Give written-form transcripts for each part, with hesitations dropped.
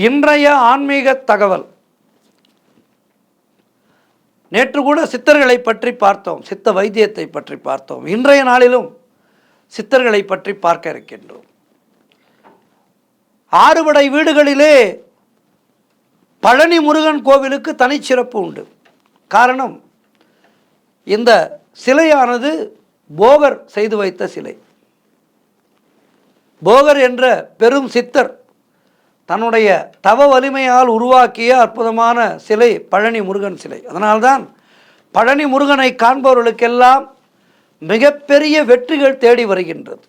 இன்றைய ஆன்மீக தகவல். நேற்று கூட சித்தர்களை பற்றி பார்த்தோம், சித்த வைத்தியத்தை பற்றி பார்த்தோம். இன்றைய நாளிலும் சித்தர்களை பற்றி பார்க்க இருக்கின்றோம். ஆறுபடை வீடுகளிலே பழனி முருகன் கோவிலுக்கு தனிச்சிறப்பு உண்டு. காரணம், இந்த சிலையானது போகர் செய்து வைத்த சிலை. போகர் என்ற பெரும் சித்தர் தன்னுடைய தவ வலிமையால் உருவாக்கிய அற்புதமான சிலை பழனி முருகன் சிலை. அதனால்தான் பழனி முருகனை காண்பவர்களுக்கெல்லாம் மிகப்பெரிய வெற்றிகள் தேடி வருகின்றது.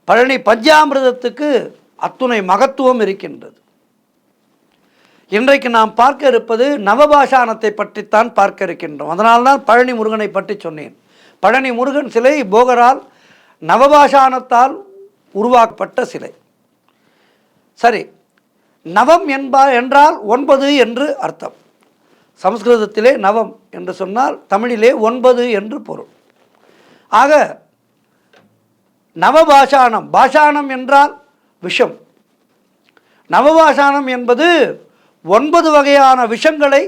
பழனி பஞ்சாமிர்தத்துக்கு அத்துணை மகத்துவம் இருக்கின்றது. இன்றைக்கு நாம் பார்க்க இருப்பது நவபாஷானத்தை பற்றித்தான் பார்க்க இருக்கின்றோம். அதனால்தான் பழனி முருகனை பற்றி சொன்னேன். பழனி முருகன் சிலை போகரால் நவபாஷானத்தால் உருவாக்கப்பட்ட சிலை. சரி, நவம் என்றால் 9 என்று அர்த்தம். சமஸ்கிருதத்திலே நவம் என்று சொன்னால் தமிழிலே 9 என்று பொருள். ஆக நவபாஷானம், பாஷானம் என்றால் விஷம். நவபாஷானம் என்பது 9 வகையான விஷங்களை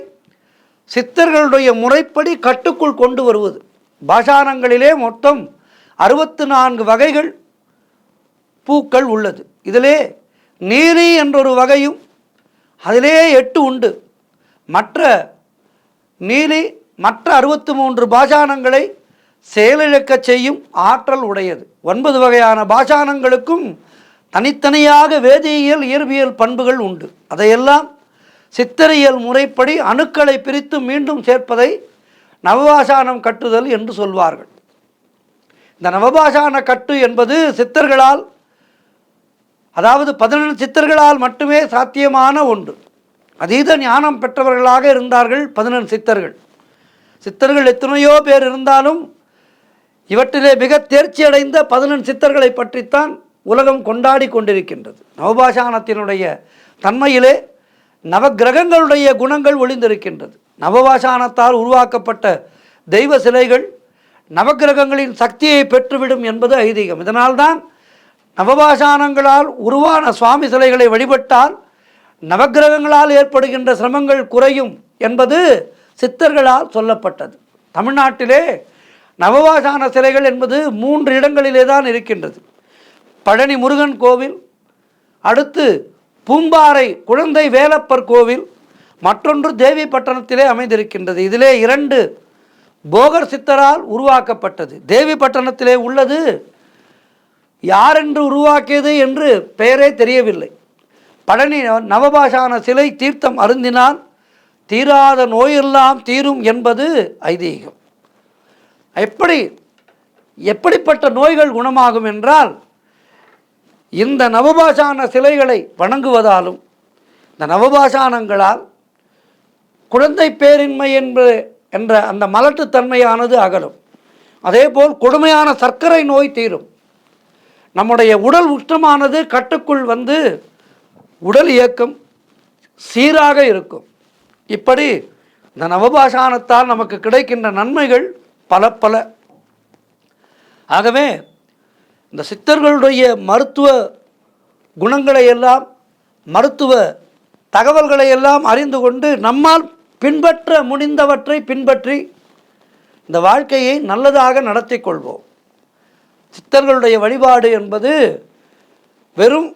சித்தர்களுடைய முறைப்படி கட்டுக்குள் கொண்டு வருவது. பாஷானங்களிலே மொத்தம் 64 வகைகள் பூக்கள் உள்ளது. இதிலே நீரி என்றொரு வகையும் அதிலே 8 உண்டு. மற்ற நீலி மற்ற 63 பாஷானங்களை செயலிழக்க செய்யும் ஆற்றல் உடையது. 9 வகையான பாஷானங்களுக்கும் தனித்தனியாக வேதியியல் இயற்பியல் பண்புகள் உண்டு. அதையெல்லாம் சித்தரியல் முறைப்படி அணுக்களை பிரித்து மீண்டும் சேர்ப்பதை நவபாஷானம் கட்டுதல் என்று சொல்வார்கள். இந்த நவபாஷான கட்டு என்பது சித்தர்களால், அதாவது 14 சித்தர்களால் மட்டுமே சாத்தியமான ஒன்று. அதீத ஞானம் பெற்றவர்களாக இருந்தார்கள் 14 சித்தர்கள். சித்தர்கள் எத்தனையோ பேர் இருந்தாலும் இவற்றிலே மிக தேர்ச்சி அடைந்த 14 சித்தர்களை பற்றித்தான் உலகம் கொண்டாடி கொண்டிருக்கின்றது. நவபாஷானத்தினுடைய தன்மையிலே நவகிரகங்களுடைய குணங்கள் ஒளிந்திருக்கின்றது. நவபாஷானத்தால் உருவாக்கப்பட்ட தெய்வ சிலைகள் நவகிரகங்களின் சக்தியை பெற்றுவிடும் என்பது ஐதீகம். இதனால்தான் நவபாஷானங்களால் உருவான சுவாமி சிலைகளை வழிபட்டால் நவகிரகங்களால் ஏற்படுகின்ற சிரமங்கள் குறையும் என்பது சித்தர்களால் சொல்லப்பட்டது. தமிழ்நாட்டிலே நவபாஷான சிலைகள் என்பது 3 இடங்களிலே தான் இருக்கின்றது. பழனி முருகன் கோவில், அடுத்து பூம்பாறை குழந்தை வேலப்பர் கோவில், மற்றொன்று தேவிப்பட்டணத்திலே அமைந்திருக்கின்றது. இதிலே 2 போகர் சித்தரால் உருவாக்கப்பட்டது. தேவிப்பட்டணத்திலே உள்ளது யாரென்று உருவாக்கியது என்று பெயரே தெரியவில்லை. பழனி நவபாஷான சிலை தீர்த்தம் அருந்தினால் தீராத நோயெல்லாம் தீரும் என்பது ஐதீகம். எப்படிப்பட்ட நோய்கள் குணமாகும் என்றால், இந்த நவபாஷான சிலைகளை வணங்குவதாலும் இந்த நவபாஷானங்களால் குழந்தை பேரின்மை என்ற அந்த மலட்டுத்தன்மையானது அகலும். அதேபோல் கொடுமையான சர்க்கரை நோய் தீரும். நம்முடைய உடல் உஷ்ணமானது கட்டுக்குள் வந்து உடல் இயக்கம் சீராக இருக்கும். இப்படி இந்த நவபாஷானத்தால் நமக்கு கிடைக்கின்ற நன்மைகள் பல. ஆகவே இந்த சித்தர்களுடைய மருத்துவ குணங்களை எல்லாம், மருத்துவ தகவல்களை எல்லாம் அறிந்து கொண்டு நம்மால் பின்பற்ற முடிந்தவற்றை பின்பற்றி இந்த வாழ்க்கையை நல்லதாக நடத்தி கொள்வோம். சித்தர்களுடைய வழிபாடு என்பது வெறும்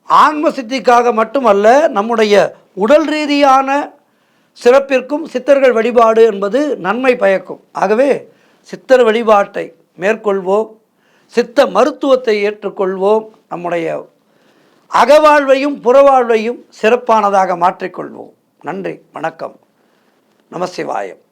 ஆன்ம சித்திக்காக மட்டுமல்ல, நம்முடைய உடல் ரீதியான சிறப்பிற்கும் சித்தர்கள் வழிபாடு என்பது நன்மை பயக்கும். ஆகவே சித்தர் வழிபாட்டை மேற்கொள்வோம், சித்த மருத்துவத்தை ஏற்றுக்கொள்வோம், நம்முடைய அகவாழ்வையும் புறவாழ்வையும் சிறப்பானதாக மாற்றிக்கொள்வோம். நன்றி, வணக்கம், நமசிவாயம்.